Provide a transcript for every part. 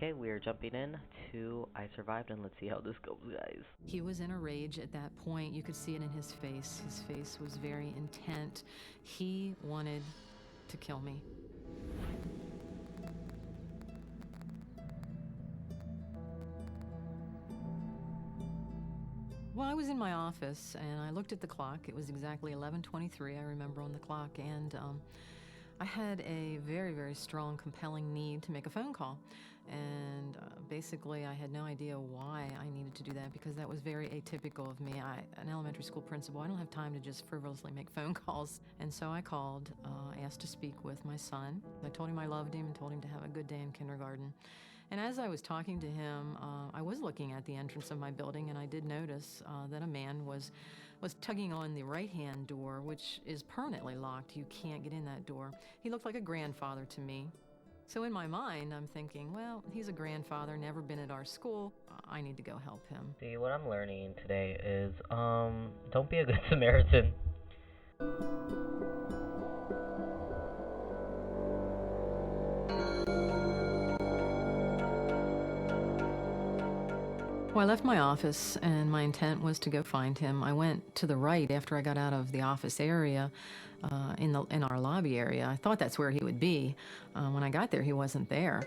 Okay, we are jumping in to I Survived, and let's see how this goes, guys. He was in a rage at that point. You could see it in his face. His face was very intent. He wanted to kill me. Well, I was in my office and I looked at the clock. It was exactly 11:23. I remember on the clock, and I had a very, very strong, compelling need to make a phone call. And basically, I had no idea why I needed to do that because that was very atypical of me. An elementary school principal, I don't have time to just frivolously make phone calls. And so I called, asked to speak with my son. I told him I loved him and told him to have a good day in kindergarten. And as I was talking to him, I was looking at the entrance of my building, and I did notice that a man was tugging on the right-hand door, which is permanently locked. You can't get in that door. He looked like a grandfather to me. So in my mind, I'm thinking, well, he's a grandfather, never been at our school. I need to go help him. See, what I'm learning today is, don't be a good Samaritan. Well, I left my office, and my intent was to go find him. I went to the right after I got out of the office area, in our lobby area. I thought that's where he would be. When I got there, he wasn't there.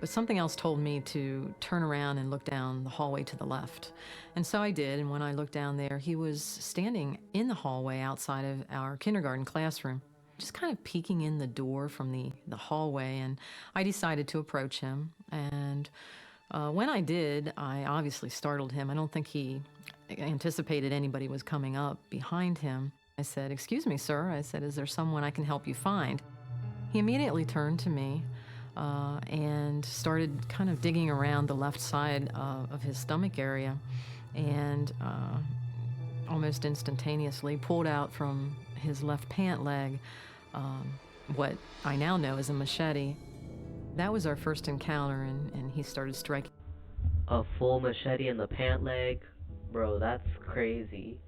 But something else told me to turn around and look down the hallway to the left. And so I did, and when I looked down there, he was standing in the hallway outside of our kindergarten classroom, just kind of peeking in the door from the hallway, and I decided to approach him. And when I did, I obviously startled him. I don't think he anticipated anybody was coming up behind him. I said, "Excuse me, sir." I said, "Is there someone I can help you find?" He immediately turned to me and started kind of digging around the left side of his stomach area, and almost instantaneously pulled out from his left pant leg what I now know is a machete. That was our first encounter, and he started striking. A full machete in the pant leg? Bro, that's crazy.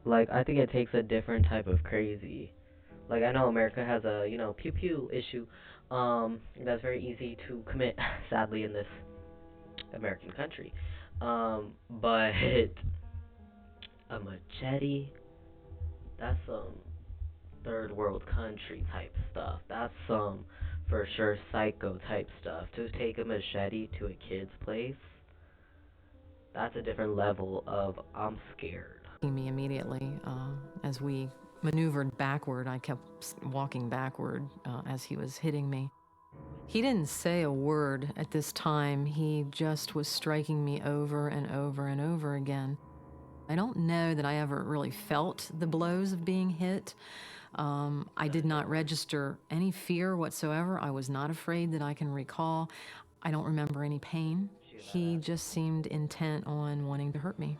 Like, I think it takes a different type of crazy. Like, I know America has a, pew pew issue, that's very easy to commit, sadly, in this American country. But a machete, that's some third world country type stuff. That's some for sure psycho type stuff. To take a machete to a kid's place, that's a different level of I'm scared. Me immediately. As we maneuvered backward, I kept walking backward as he was hitting me. He didn't say a word at this time. He just was striking me over and over and over again. I don't know that I ever really felt the blows of being hit. I did not register any fear whatsoever. I was not afraid that I can recall. I don't remember any pain. He just seemed intent on wanting to hurt me.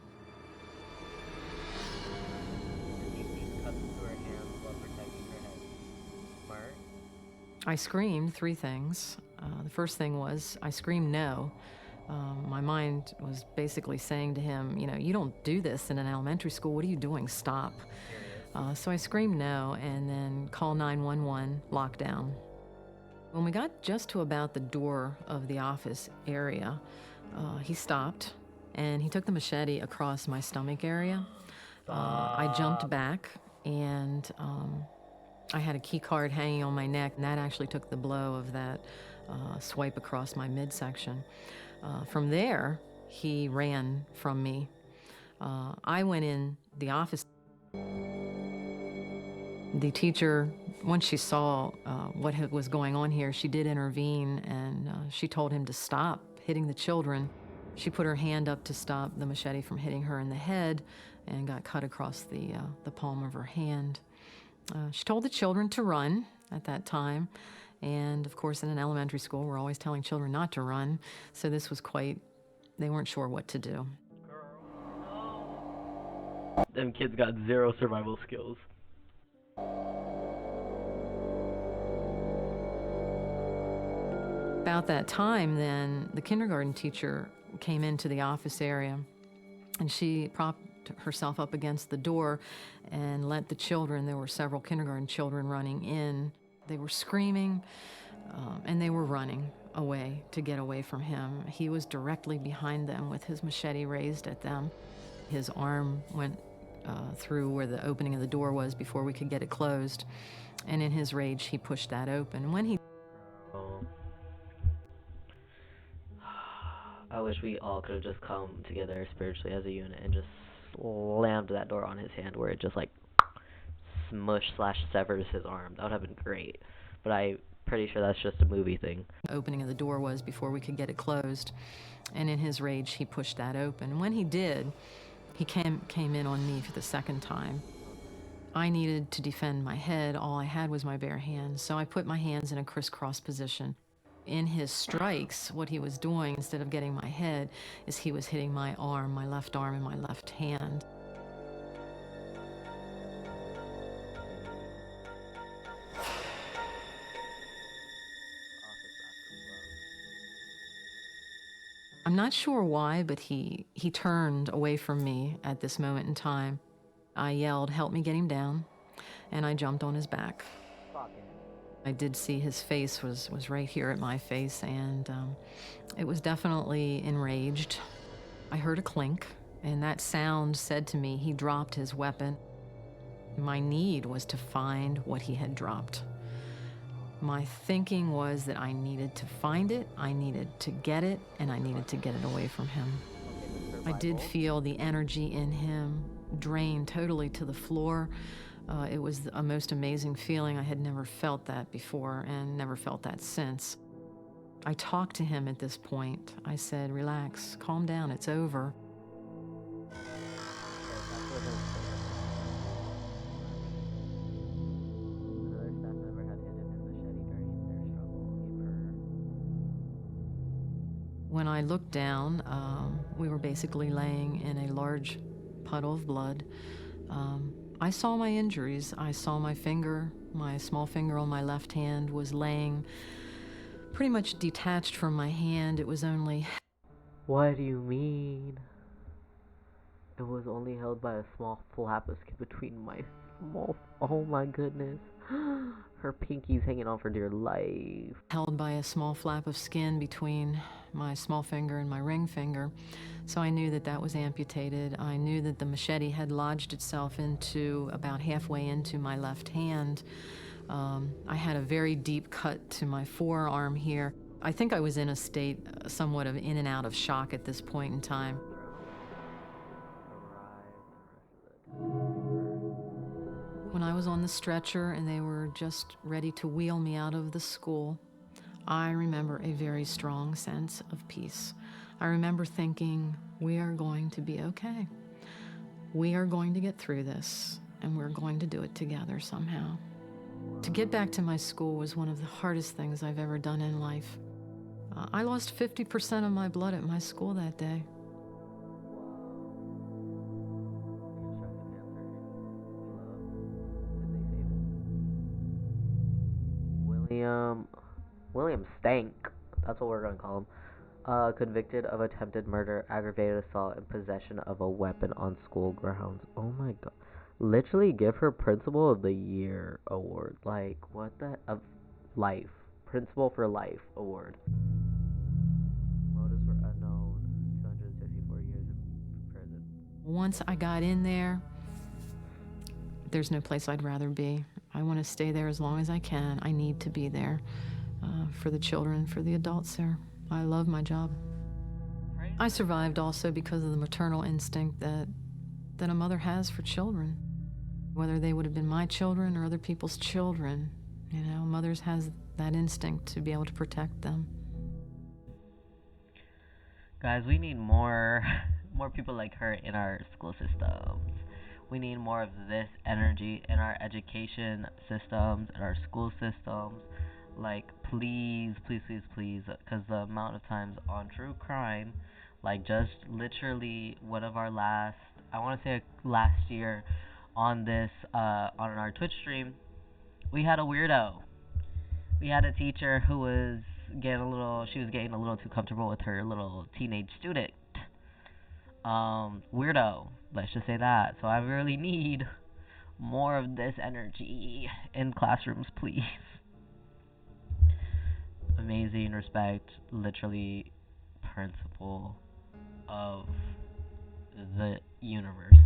I screamed three things. The first thing was I screamed no. My mind was basically saying to him, you don't do this in an elementary school. What are you doing? Stop. So I screamed no, and then call 911, lockdown. When we got just to about the door of the office area, he stopped, and he took the machete across my stomach area. I jumped back, and I had a key card hanging on my neck, and that actually took the blow of that swipe across my midsection. From there, he ran from me. I went in the office. The teacher, once she saw what was going on here, she did intervene, and she told him to stop hitting the children. She put her hand up to stop the machete from hitting her in the head and got cut across the palm of her hand. She told the children to run at that time. And of course, in an elementary school, we're always telling children not to run. So this was they weren't sure what to do. Them kids got zero survival skills. About that time, then, the kindergarten teacher came into the office area, and she propped herself up against the door and let the children, there were several kindergarten children running in. They were screaming, and they were running. away to get away from him. He was directly behind them with his machete raised at them. His arm went through where the opening of the door was before we could get it closed. And in his rage, he pushed that open. When he Oh, I wish we all could have just come together spiritually as a unit and just slammed that door on his hand where it just like smush slash severs his arm. That would have been great. But I'm pretty sure that's just a movie thing. opening of the door was before we could get it closed. And in his rage, he pushed that open. And when he did, he came in on me for the second time. I needed to defend my head. All I had was my bare hands, so I put my hands in a crisscross position. In his strikes, what he was doing, instead of getting my head, is he was hitting my arm, my left arm, and my left hand. I'm not sure why, but he turned away from me at this moment in time. I yelled, "Help me get him down," and I jumped on his back. I did see his face was right here at my face, and it was definitely enraged. I heard a clink, and that sound said to me he dropped his weapon. My need was to find what he had dropped. My thinking was that I needed to find it, I needed to get it, and I needed to get it away from him. I did feel the energy in him drain totally to the floor. It was a most amazing feeling. I had never felt that before and never felt that since. I talked to him at this point. I said, "Relax, calm down, it's over." When I looked down, we were basically laying in a large puddle of blood. I saw my injuries. I saw my finger, my small finger on my left hand was laying pretty much detached from my hand. It was only... What do you mean? It was only held by a small flap of skin between my small... Oh my goodness. Her pinky's hanging on for dear life. Held by a small flap of skin between my small finger and my ring finger. So I knew that that was amputated. I knew that the machete had lodged itself into about halfway into my left hand. I had a very deep cut to my forearm here. I think I was in a state somewhat of in and out of shock at this point in time. When I was on the stretcher and they were just ready to wheel me out of the school, I remember a very strong sense of peace. I remember thinking, we are going to be okay. We are going to get through this, and we're going to do it together somehow. To get back to my school was one of the hardest things I've ever done in life. I lost 50% of my blood at my school that day. William Stank, that's what we're gonna call him, convicted of attempted murder, aggravated assault, and possession of a weapon on school grounds. Oh my god. Literally give her Principal of the Year award. Like, what the... of life. Principal for Life award. Motives were unknown. 264 years in prison. Once I got in there, there's no place I'd rather be. I want to stay there as long as I can. I need to be there for the children, for the adults there. I love my job. I survived also because of the maternal instinct that a mother has for children. Whether they would have been my children or other people's children, you know, mothers has that instinct to be able to protect them. Guys, we need more people like her in our school systems. We need more of this energy in our education systems, in our school systems. Like, please, because the amount of times on true crime, like just literally one of our last, I want to say last year on this, on our Twitch stream, we had a weirdo. We had a teacher who was getting a little too comfortable with her little teenage student. Weirdo, let's just say that. So I really need more of this energy in classrooms, please. amazing, respect, literally principle of the universe.